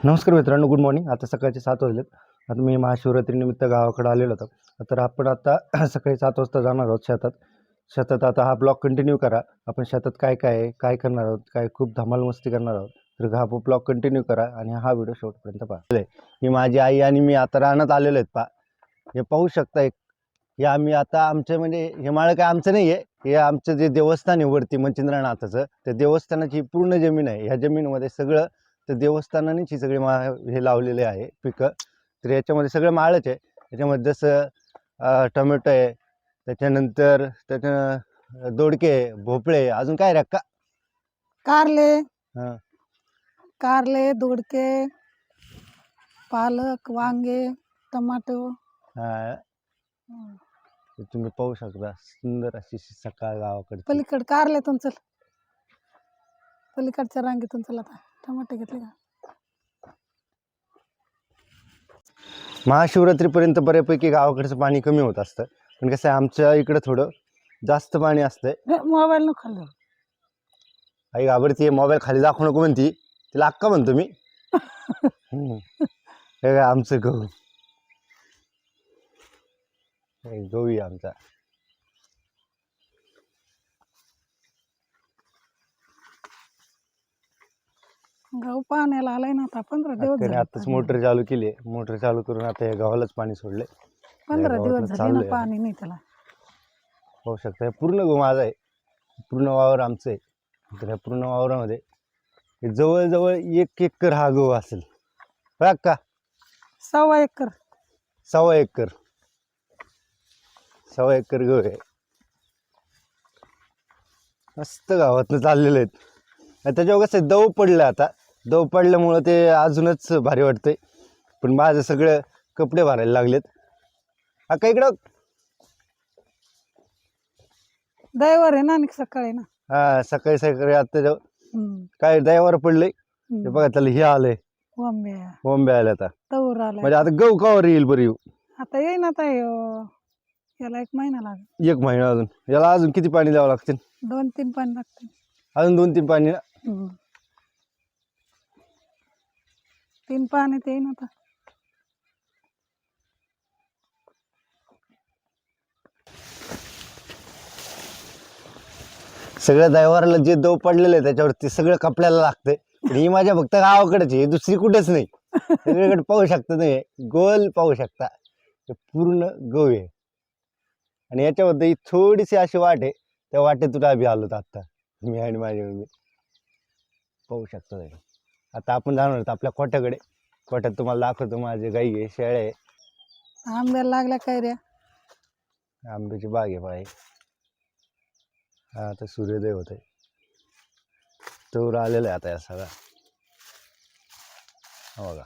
नमस्कार मित्रांनो, good morning. आता सकाळचे 7 वाजलेत. आता मी महाशिवरात्रीनिमित्त गावाकडे आलेलो होतो. तर आपण आता सकाळी 7 वाजता जाणार आहोत शेतात. शेतात आता हा ब्लॉग कंटिन्यू करा. आपण शेतात काय काय आहे, काय करणार आहोत, काय खूप धमाल मस्ती करणार आहोत. तर हा ब्लॉग कंटिन्यू करा आणि हा व्हिडिओ शेवटपर्यंत पहा. ही माझी आई आणि मी आता रानात आलेलो आहेत. पहा, हे पाहू शकता. हे आम्ही आता आमचं म्हणजे हे माळ काय आमचं नाही आहे. हे आमचं जे देवस्थान आहे वरती मच्छिंद्रनाथाचं, त्या देवस्थानाची पूर्ण जमीन आहे. ह्या जमीनमध्ये सगळं तर देवस्थानानेच ही सगळी हे लावलेले आहे पिकं. तर याच्यामध्ये सगळं माळच आहे. याच्यामध्ये जसं टोमॅटो आहे, त्याच्यानंतर दोडके, भोपळे, अजून काय रे कारले हां कारले दोडके पालक वांगे टमाटो. हां तुम्ही पाहू शकता सुंदर अशी सकाळ गावाकडची. पलीकड कारलेतून चल, पलीकडच्या रांगेतून चल. आता टमाटे घेतले का? महाशिवरात्रीपर्यंत बऱ्यापैकी गावाकडचं पाणी कमी होत असतं, पण कसं आहे आमच्या इकडं थोडं जास्त पाणी असतंय. मोबाईल न खाल्लं. आई घाबरती, मोबाईल खाली दाखवू नको म्हणती. तिला अक्का म्हणतो मी. हे काय आमचं गहू, गहू आहे आमचा. गहू पाण्याला आलाय ना. आता 15 दिवस त्याने झाले. आताच मोटर चालू केली आहे. मोटर चालू करून आता या गावालाच पाणी सोडले. 15 दिवस झाले ना पाणी नाही त्याला. पाहू शकता पूर्ण गहू माझा आहे. पूर्ण वावर आमचं आहे. तर या पूर्ण वावरामध्ये जवळजवळ 1 एकर हा गहू असेल. बघ का, 1.25 एकर. 1.25 एकर. 1.25 एकर गहू आहे. मस्त गावातनं चाललेले आहेत. त्याच्यावर कसं दव पडलं. आता दव पडल्यामुळं ते अजूनच भारी वाटतंय. पण माझं सगळं कपडे भरायला लागलेत. अक्का इकडं. दैवर आहे ना आणि सकाळी ना. हा, सकाळी सकाळी आता काय दयावर पडलंय. हे बघा त्याला हे आलंय, बोंबे आले. आता तवर आलाय. म्हणजे आता गहू कवर येईल बरं येऊ. आता येईन. आता याला 1 महिना लागेल. 1 महिना अजून. याला अजून किती पाणी द्यावं लागतील? 2-3 पाणी लागते. अजून 2-3 पाणी ना. 3 पाणी ते येईन आता. सगळ्या दैवाराला जे दव पडलेलं आहे त्याच्यावरती सगळं कपड्याला लागतंय. पण ही माझ्या फक्त गावाकडेच आहे, दुसरी कुठेच नाही. सगळीकडे पाहू शकता नाही, गोल पाहू शकता. पूर्ण गहू आहे. आणि याच्यामध्ये थोडीशी अशी वाट आहे. त्या वाटेतून आम्ही आलो आता, मी आणि माझी मम्मी. पाहू शकता. आता आपण जाणार आहोत आपल्या कोट्याकडे. कोट्यात तुम्हाला दाखवतो माझे गाई आहे, शेळ्या आहे. आंब्याला लागल्या काय रे? आंब्याची बाग आहे बाई. हा, आता सूर्योदय होत आहे. तोर आलेला आहे आता या सगळा. हो बघा,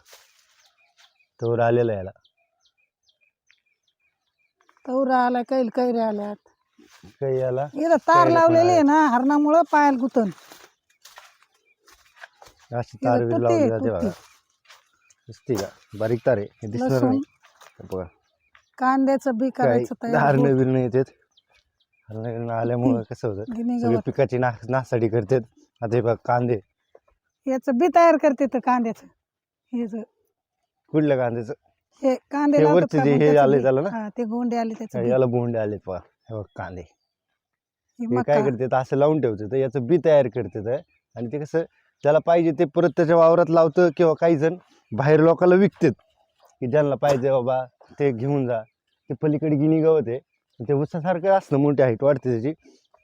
तोर आलेला आहे याला. तवरा आलाय, कैरी आल्यात. काही याला इथं तार लावलेली आहे ना, हरणामुळं पायाला गुतन. अशी तार बीर लावली जाते बघा. दिसते का? बारीक तार आहे, हे दिसणार नाही. बघा, कांद्याचं बी करायचं हरणं बिरणं येतात. हरणं आल्यामुळं कसं होतं, सगळे पिकाची नासाडी करतात. आता हे बघा कांदे, याचं बी तयार करते तर कांद्याचं. हेच कुठल्या कांद्याचं? हे कांदे हे वरचे जे हे आले त्याला ना, ते गोंडे आले त्याचं. याला बोंडे आलेत बघा. हे बघ कांदे. हे हे काय करतात, असं लावून ठेवतात, याचं बी तयार करतात. आणि ते कसं त्याला पाहिजे ते परत त्याच्या वावरात लावतं, किंवा काही जण बाहेर लोकांना विकतात की ज्यांना पाहिजे बाबा ते घेऊन जा. ते पलीकडे गिनी गवत आहे, ते उसासारखं असतं, मोठी हाईट वाढते त्याची.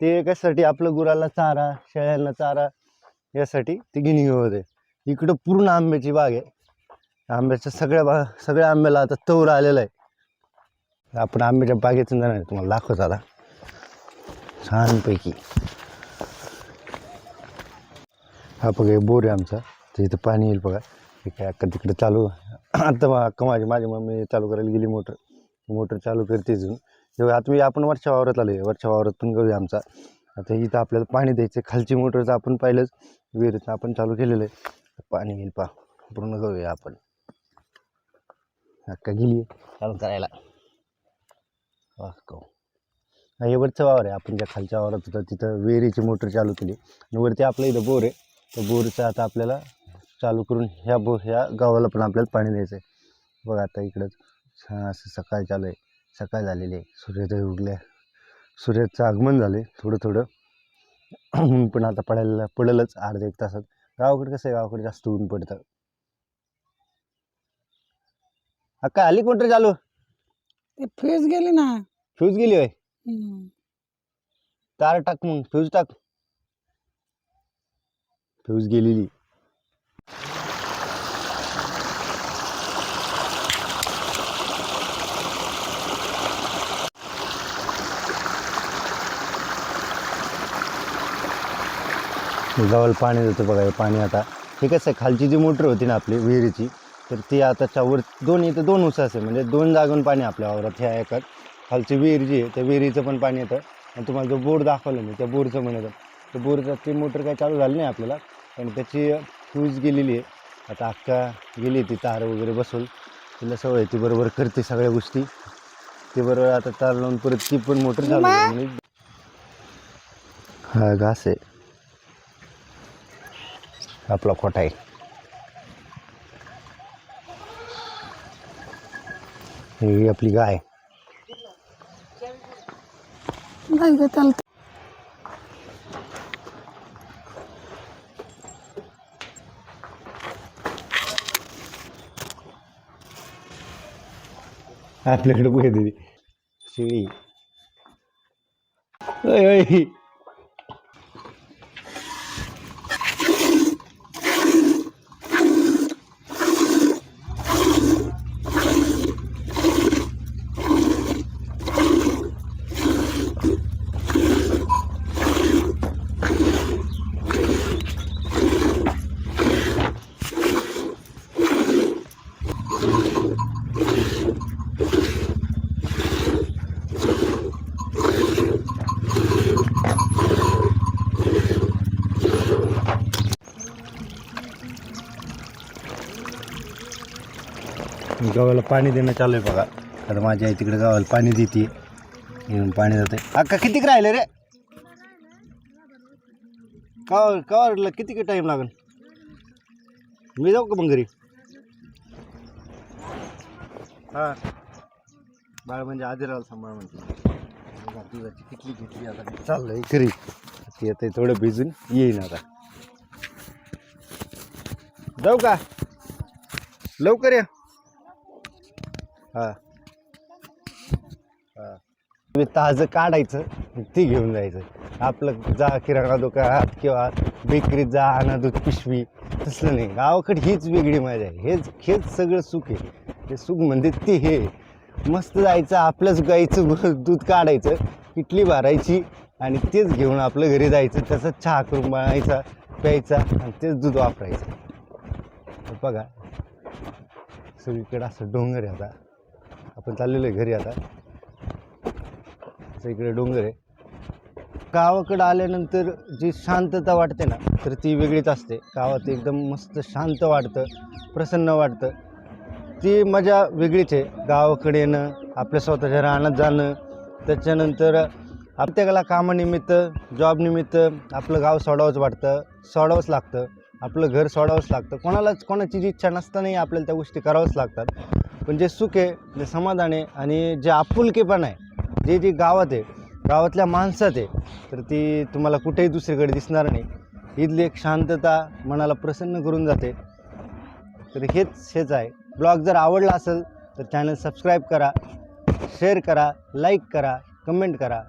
ते कशासाठी? आपलं गुराला चारा, शेळ्यांना चारा, यासाठी ते गिनी गवत आहे. इकडं पूर्ण आंब्याची बाग आहे. आंब्याच्या सगळ्या आंब्याला आता तवर आलेला आहे. आपण आंब्याच्या बागेतून जाणार आहे, तुम्हाला दाखवतो आता छानपैकी. हा बघा बोर आहे आमचा. तर इथं पाणी येईल बघा. हे काय अक्का तिकडे चालू. आता अक्का माझी मम्मी चालू करायला गेली मोटर चालू करते अजून. तेव्हा आता आपण वरच्या वावरात आलो आहे. वरच्या वावरात पण गहू आहे आमचा. आता इथं आपल्याला पाणी द्यायचं. खालची मोटरचं आपण पाहिलंच, विहिरीचं आपण चालू केलेलं आहे. पाणी येईल पा, पूर्ण गहू आहे. आपण अक्का गेली चालू करायला. हे वरचं वावर आहे. आपण ज्या खालच्या वावरात होतं तिथं विहिरीची मोटर चालू केली. आणि वरती आपल्या इथं बोर आहे. तर बोरचं आता आपल्याला चालू करून ह्या गावाला पण आपल्याला पाणी द्यायचं आहे. बघा आता इकडंच छान असं सकाळ चालू आहे, सकाळ झालेली आहे, सूर्योदय उगल्या, सूर्याचं आगमन झाले थोडं थोडं. ऊन पण आता पडेलच अर्ध्या एक तासात. गावाकडे कसं आहे, गावाकडे जास्त ऊन पडतं. अक्का आली कोणतरी चालू? ते फ्यूज गेली ना. फ्यूज गेली होय? हम्म. तार टाक मग, फ्यूज टाक. फ्यूज गेलेली. गावाला पाणी देतो बघा. हे पाणी आता हे कसं आहे, खालची जी मोटर होती ना आपली विहिरीची, तर ती आताच्या वर इथं दोन उसा असेल, म्हणजे 2 जागून पाणी आपल्या वावरात ह्या एकात. खालची विहीर जी आहे त्या विहिरीचं पण पाणी येतं. आणि तुम्हाला जो बोर दाखवलं मी त्या बोरचं पण येतं. तर बोरचं ती मोटर काही चालू झाली नाही आपल्याला, पण त्याची फ्यूज गेलेली आहे. आता अक्का गेली ती तार वगैरे बसवून, तिला सवय ती बरोबर करते सगळ्या गोष्टी. ती बरोबर आता तार लावून परत ती पण मोटर चालू झाली. हा घास आहे आपला खोटा आहे. ही आपली गाय. नाही ग त्याला. आपल्याकडे पुढे दिली शिवी. ओय ओय. गावाला पाणी देणं चालू आहे बघा. आता माझी आई तिकडे गावाला पाणी देते, येऊन पाणी जाते. अक्का कितीक राहिले रे? कवरला किती टाईम लागेल? मी जाऊ का मग घरी? हां बाळ म्हणजे आधी राहायला सांभाळ म्हणते. दुधाची किटली घेतली, आता चाललंय घरी. ती आता थोडं भिजून येईन. आता जाऊ का? लवकर या. हां हां. तुम्ही ताजं काढायचं ती घेऊन जायचं. आपलं जा किराणा दुकानात किंवा बेकरीत जा, आणा दूध पिशवी, तसलं नाही. गावाकडे हीच वेगळी मजा आहे. हेच सगळं सुख आहे. हे सुख म्हणजे ते हे मस्त जायचं, आपलंच गाईचं दूध काढायचं, किटली भरायची आणि तेच घेऊन आपलं घरी जायचं. त्याचा चहा करून बनायचा, प्यायचा आणि तेच दूध वापरायचं. बघा सगळीकडे असं डोंगर आहे. आता आपण चाललेलो आहे घरी. आता इकडे डोंगर आहे. गावाकडं आल्यानंतर जी शांतता वाटते ना, तर ती वेगळीच असते. गावात एकदम मस्त शांत वाटतं, प्रसन्न वाटतं. ती मजा वेगळीच आहे. गावाकडे येणं, आपल्या स्वतःच्या रानात जाणं, त्याच्यानंतर प्रत्येकाला कामानिमित्त, जॉबनिमित्त आपलं गाव सोडावंच लागतं. आपलं घर सोडावंच लागतं. कोणाची जी इच्छा नसतानाही आपल्याला त्या गोष्टी करावंच लागतात. पण जे सुख आहे, जे समाधान आहे आणि जे आपुलकेपण आहे, जे गावात आहे, गावातल्या माणसात आहे, तर ती तुम्हाला कुठेही दुसरीकडे दिसणार नाही. इथली एक शांतता मनाला प्रसन्न करून जाते. तर हेच आहे. ब्लॉग जर आवडला असेल तर चॅनल सबस्क्राईब करा, शेअर करा, लाईक करा, कमेंट करा.